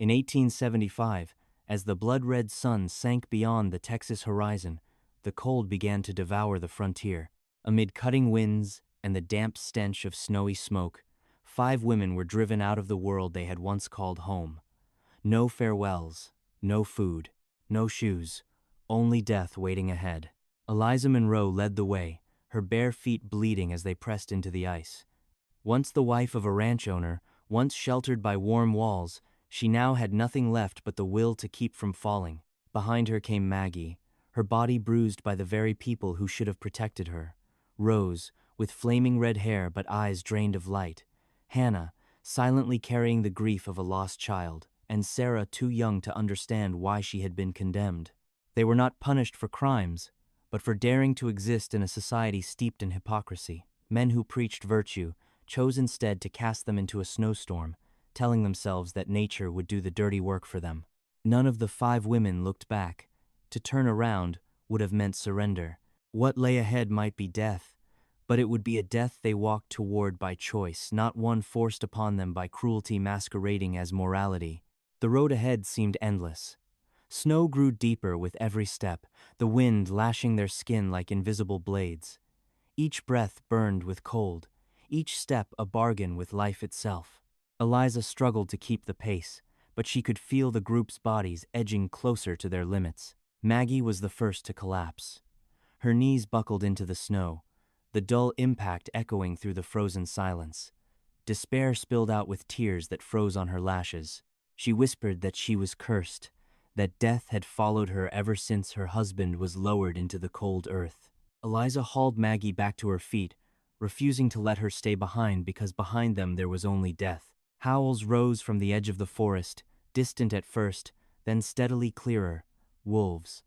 In 1875, as the blood-red sun sank beyond the Texas horizon, the cold began to devour the frontier. Amid cutting winds and the damp stench of snowy smoke, 5 women were driven out of the world they had once called home. No farewells, no food, no shoes, only death waiting ahead. Eliza Monroe led the way, her bare feet bleeding as they pressed into the ice. Once the wife of a ranch owner, once sheltered by warm walls, she now had nothing left but the will to keep from falling. Behind her came Maggie, her body bruised by the very people who should have protected her. Rose, with flaming red hair but eyes drained of light. Hannah, silently carrying the grief of a lost child. And Sarah, too young to understand why she had been condemned. They were not punished for crimes, but for daring to exist in a society steeped in hypocrisy. Men who preached virtue chose instead to cast them into a snowstorm, telling themselves that nature would do the dirty work for them. None of the 5 women looked back. To turn around would have meant surrender. What lay ahead might be death, but it would be a death they walked toward by choice, not one forced upon them by cruelty masquerading as morality. The road ahead seemed endless. Snow grew deeper with every step, the wind lashing their skin like invisible blades. Each breath burned with cold, each step a bargain with life itself. Eliza struggled to keep the pace, but she could feel the group's bodies edging closer to their limits. Maggie was the first to collapse. Her knees buckled into the snow, the dull impact echoing through the frozen silence. Despair spilled out with tears that froze on her lashes. She whispered that she was cursed, that death had followed her ever since her husband was lowered into the cold earth. Eliza hauled Maggie back to her feet, refusing to let her stay behind because behind them there was only death. Howls rose from the edge of the forest, distant at first, then steadily clearer. Wolves.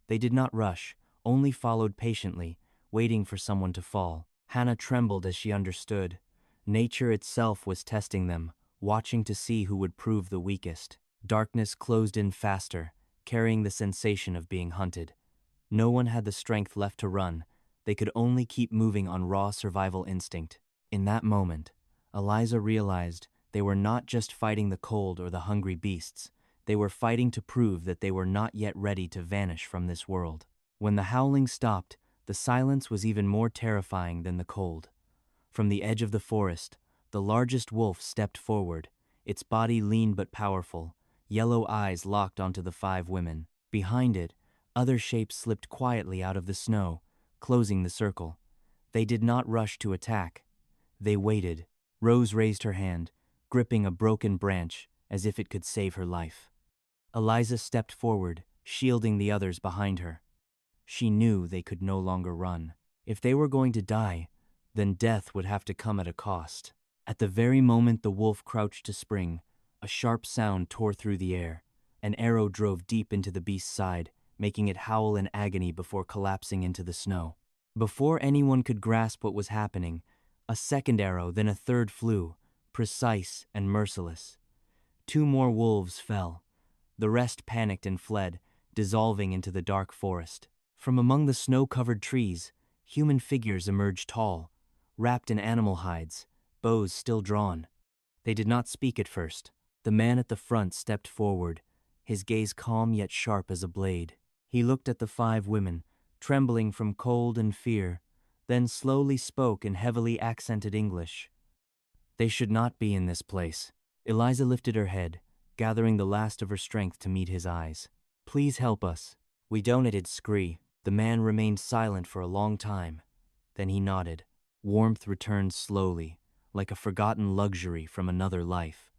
They did not rush, only followed patiently, waiting for someone to fall. Hannah trembled as she understood. Nature itself was testing them, watching to see who would prove the weakest. Darkness closed in faster, carrying the sensation of being hunted. No one had the strength left to run. They could only keep moving on raw survival instinct. In that moment, Eliza realized they were not just fighting the cold or the hungry beasts. They were fighting to prove that they were not yet ready to vanish from this world. When the howling stopped, the silence was even more terrifying than the cold. From the edge of the forest, the largest wolf stepped forward, its body lean but powerful, yellow eyes locked onto the 5 women. Behind it, other shapes slipped quietly out of the snow, closing the circle. They did not rush to attack. They waited. Rose raised her hand, gripping a broken branch as if it could save her life. Eliza stepped forward, shielding the others behind her. She knew they could no longer run. If they were going to die, then death would have to come at a cost. At the very moment the wolf crouched to spring, a sharp sound tore through the air. An arrow drove deep into the beast's side, making it howl in agony before collapsing into the snow. Before anyone could grasp what was happening, a second arrow, then a third flew, precise and merciless. 2 more wolves fell. The rest panicked and fled, dissolving into the dark forest. From among the snow-covered trees, human figures emerged tall, wrapped in animal hides, bows still drawn. They did not speak at first. The man at the front stepped forward, his gaze calm yet sharp as a blade. He looked at the 5 women, trembling from cold and fear, then slowly spoke in heavily accented English. They should not be in this place. Eliza lifted her head, gathering the last of her strength to meet his eyes. Please help us. We donated scree. The man remained silent for a long time. Then he nodded. Warmth returned slowly, like a forgotten luxury from another life.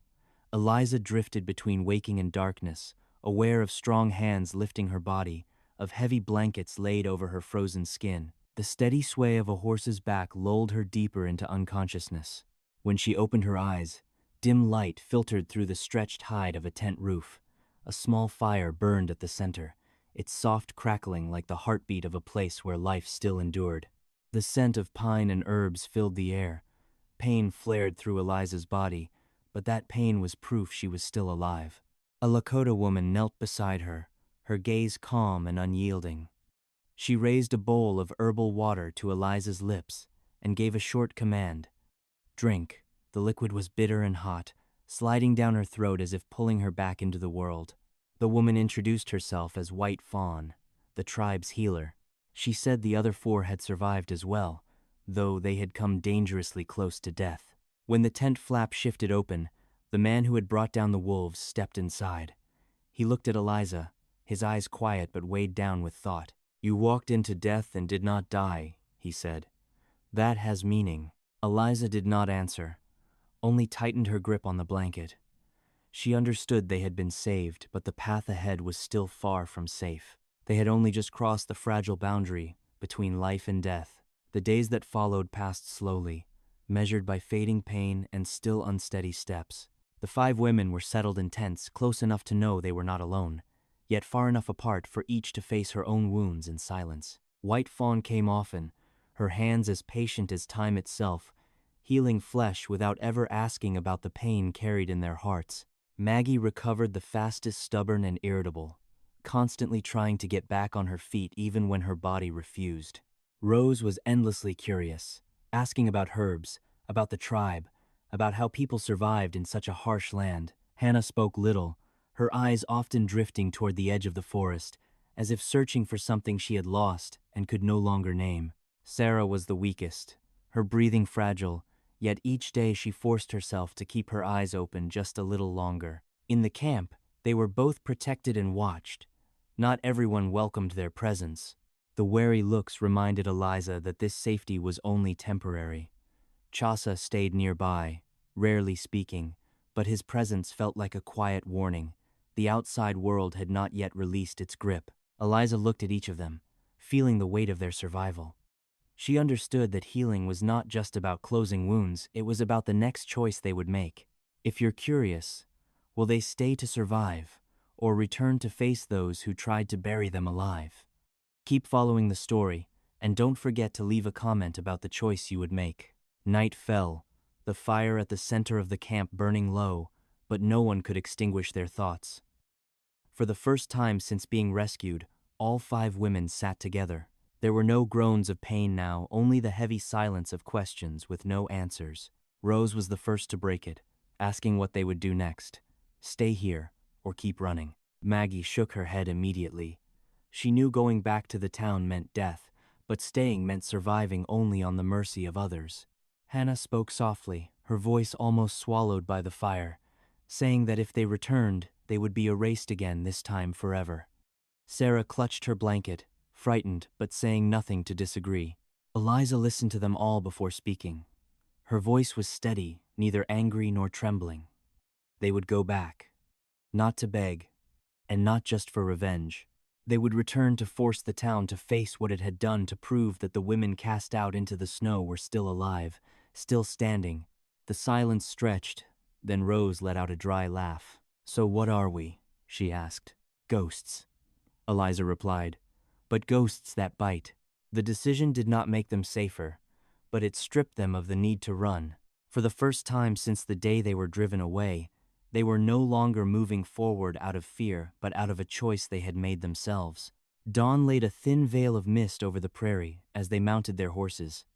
Eliza drifted between waking and darkness, aware of strong hands lifting her body, of heavy blankets laid over her frozen skin. The steady sway of a horse's back lulled her deeper into unconsciousness. When she opened her eyes, dim light filtered through the stretched hide of a tent roof. A small fire burned at the center, its soft crackling like the heartbeat of a place where life still endured. The scent of pine and herbs filled the air. Pain flared through Eliza's body, but that pain was proof she was still alive. A Lakota woman knelt beside her, her gaze calm and unyielding. She raised a bowl of herbal water to Eliza's lips and gave a short command. Drink. The liquid was bitter and hot, sliding down her throat as if pulling her back into the world. The woman introduced herself as White Fawn, the tribe's healer. She said the other four had survived as well, though they had come dangerously close to death. When the tent flap shifted open, the man who had brought down the wolves stepped inside. He looked at Eliza, his eyes quiet but weighed down with thought. "You walked into death and did not die," he said. "That has meaning." Eliza did not answer, only tightened her grip on the blanket. She understood they had been saved, but the path ahead was still far from safe. They had only just crossed the fragile boundary between life and death. The days that followed passed slowly, measured by fading pain and still unsteady steps. The 5 women were settled in tents, close enough to know they were not alone, yet far enough apart for each to face her own wounds in silence. White Fawn came often, her hands as patient as time itself, healing flesh without ever asking about the pain carried in their hearts. Maggie recovered the fastest, stubborn and irritable, constantly trying to get back on her feet even when her body refused. Rose was endlessly curious, asking about herbs, about the tribe, about how people survived in such a harsh land. Hannah spoke little, her eyes often drifting toward the edge of the forest, as if searching for something she had lost and could no longer name. Sarah was the weakest, her breathing fragile, yet each day she forced herself to keep her eyes open just a little longer. In the camp, they were both protected and watched. Not everyone welcomed their presence. The wary looks reminded Eliza that this safety was only temporary. Chaucer stayed nearby, rarely speaking, but his presence felt like a quiet warning. The outside world had not yet released its grip. Eliza looked at each of them, feeling the weight of their survival. She understood that healing was not just about closing wounds, it was about the next choice they would make. If you're curious, will they stay to survive, or return to face those who tried to bury them alive? Keep following the story, and don't forget to leave a comment about the choice you would make. Night fell, the fire at the center of the camp burning low, but no one could extinguish their thoughts. For the first time since being rescued, all 5 women sat together. There were no groans of pain now, only the heavy silence of questions with no answers. Rose was the first to break it, asking what they would do next. Stay here, or keep running. Maggie shook her head immediately. She knew going back to the town meant death, but staying meant surviving only on the mercy of others. Hannah spoke softly, her voice almost swallowed by the fire, saying that if they returned, they would be erased again, this time forever. Sarah clutched her blanket, frightened but saying nothing to disagree. Eliza listened to them all before speaking. Her voice was steady, neither angry nor trembling. They would go back, not to beg, and not just for revenge. They would return to force the town to face what it had done, to prove that the women cast out into the snow were still alive, still standing. The silence stretched, then Rose let out a dry laugh. "So what are we?" she asked. "Ghosts," Eliza replied, "but ghosts that bite." The decision did not make them safer, but it stripped them of the need to run. For the first time since the day they were driven away, they were no longer moving forward out of fear, but out of a choice they had made themselves. Dawn laid a thin veil of mist over the prairie as they mounted their horses.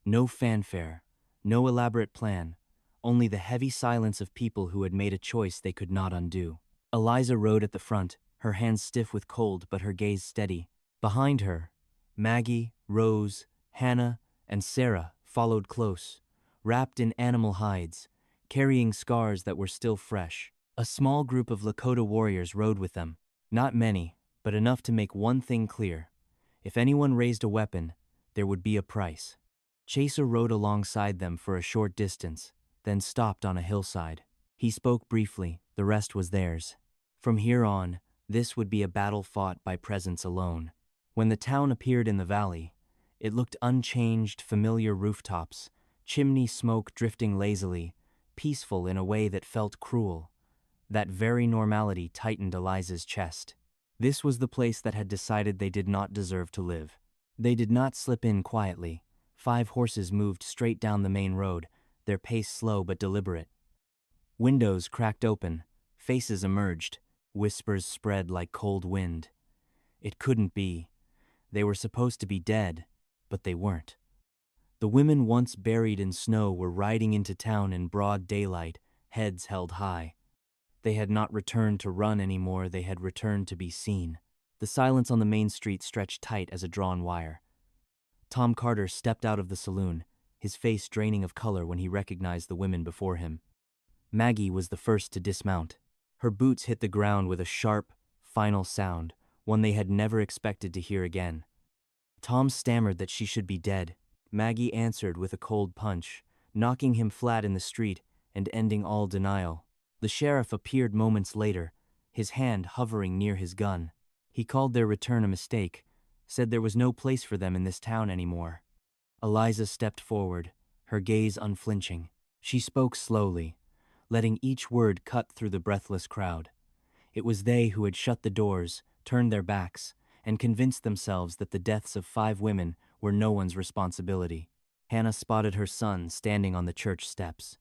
No fanfare, no elaborate plan, only the heavy silence of people who had made a choice they could not undo. Eliza rode at the front, her hands stiff with cold but her gaze steady. Behind her, Maggie, Rose, Hannah, and Sarah followed close, wrapped in animal hides, carrying scars that were still fresh. A small group of Lakota warriors rode with them. Not many, but enough to make one thing clear. If anyone raised a weapon, there would be a price. Chaser rode alongside them for a short distance, then stopped on a hillside. He spoke briefly, the rest was theirs. From here on, this would be a battle fought by presence alone. When the town appeared in the valley, it looked unchanged, familiar rooftops, chimney smoke drifting lazily, peaceful in a way that felt cruel. That very normality tightened Eliza's chest. This was the place that had decided they did not deserve to live. They did not slip in quietly. 5 horses moved straight down the main road, their pace slow but deliberate. Windows cracked open, faces emerged, whispers spread like cold wind. It couldn't be. They were supposed to be dead, but they weren't. The women once buried in snow were riding into town in broad daylight, heads held high. They had not returned to run anymore, they had returned to be seen. The silence on the main street stretched tight as a drawn wire. Tom Carter stepped out of the saloon, his face draining of color when he recognized the women before him. Maggie was the first to dismount. Her boots hit the ground with a sharp, final sound, one they had never expected to hear again. Tom stammered that she should be dead. Maggie answered with a cold punch, knocking him flat in the street and ending all denial. The sheriff appeared moments later, his hand hovering near his gun. He called their return a mistake, said there was no place for them in this town anymore. Eliza stepped forward, her gaze unflinching. She spoke slowly, letting each word cut through the breathless crowd. It was they who had shut the doors, turned their backs, and convinced themselves that the deaths of 5 women were no one's responsibility. Hannah spotted her son standing on the church steps.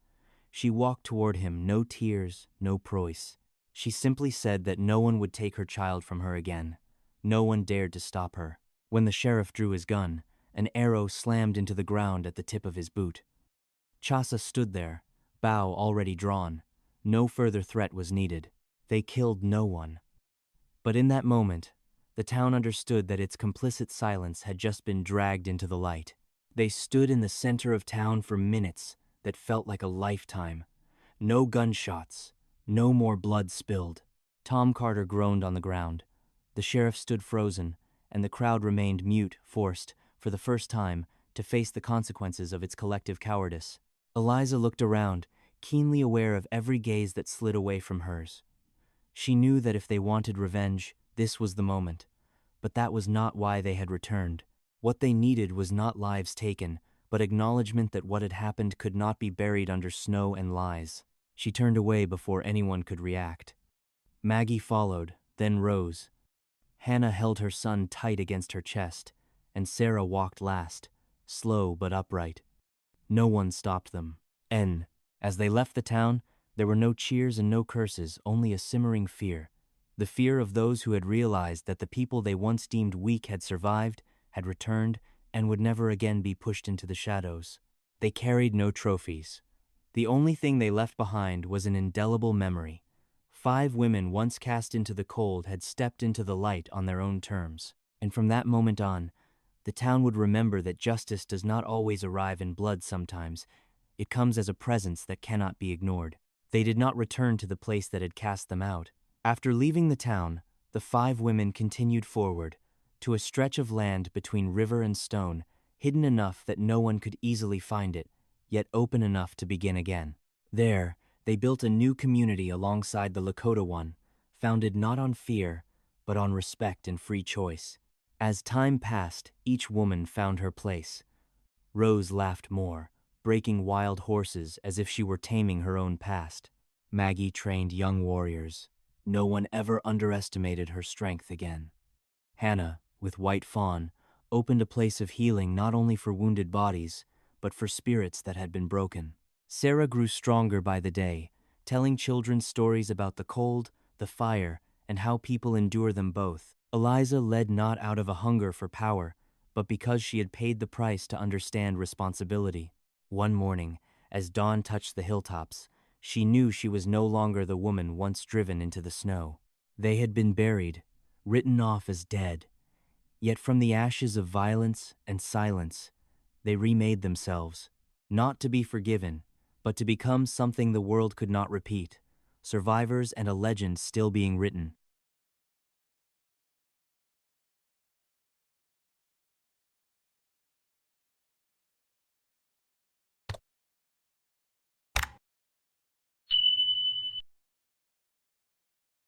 She walked toward him, no tears, no proise. She simply said that no one would take her child from her again. No one dared to stop her. When the sheriff drew his gun, an arrow slammed into the ground at the tip of his boot. Chasa stood there, bow already drawn. No further threat was needed. They killed no one. But in that moment, the town understood that its complicit silence had just been dragged into the light. They stood in the center of town for minutes that felt like a lifetime. No gunshots, no more blood spilled. Tom Carter groaned on the ground. The sheriff stood frozen, and the crowd remained mute, forced, for the first time, to face the consequences of its collective cowardice. Eliza looked around, keenly aware of every gaze that slid away from hers. She knew that if they wanted revenge, this was the moment. But that was not why they had returned. What they needed was not lives taken, but acknowledgement that what had happened could not be buried under snow and lies. She turned away before anyone could react. Maggie followed, then rose. Hannah held her son tight against her chest, and Sarah walked last, slow but upright. No one stopped them. As they left the town, there were no cheers and no curses, only a simmering fear. The fear of those who had realized that the people they once deemed weak had survived, had returned, and would never again be pushed into the shadows. They carried no trophies. The only thing they left behind was an indelible memory. 5 women once cast into the cold had stepped into the light on their own terms. And from that moment on, the town would remember that justice does not always arrive in blood sometimes. It comes as a presence that cannot be ignored. They did not return to the place that had cast them out. After leaving the town, the 5 women continued forward, to a stretch of land between river and stone, hidden enough that no one could easily find it, yet open enough to begin again. There, they built a new community alongside the Lakota one, founded not on fear, but on respect and free choice. As time passed, each woman found her place. Rose laughed more, breaking wild horses as if she were taming her own past. Maggie trained young warriors. No one ever underestimated her strength again. Hannah, with White Fawn, opened a place of healing not only for wounded bodies, but for spirits that had been broken. Sarah grew stronger by the day, telling children stories about the cold, the fire, and how people endure them both. Eliza led not out of a hunger for power, but because she had paid the price to understand responsibility. One morning, as dawn touched the hilltops, she knew she was no longer the woman once driven into the snow. They had been buried, written off as dead. Yet from the ashes of violence and silence, they remade themselves, not to be forgiven, but to become something the world could not repeat, survivors and a legend still being written.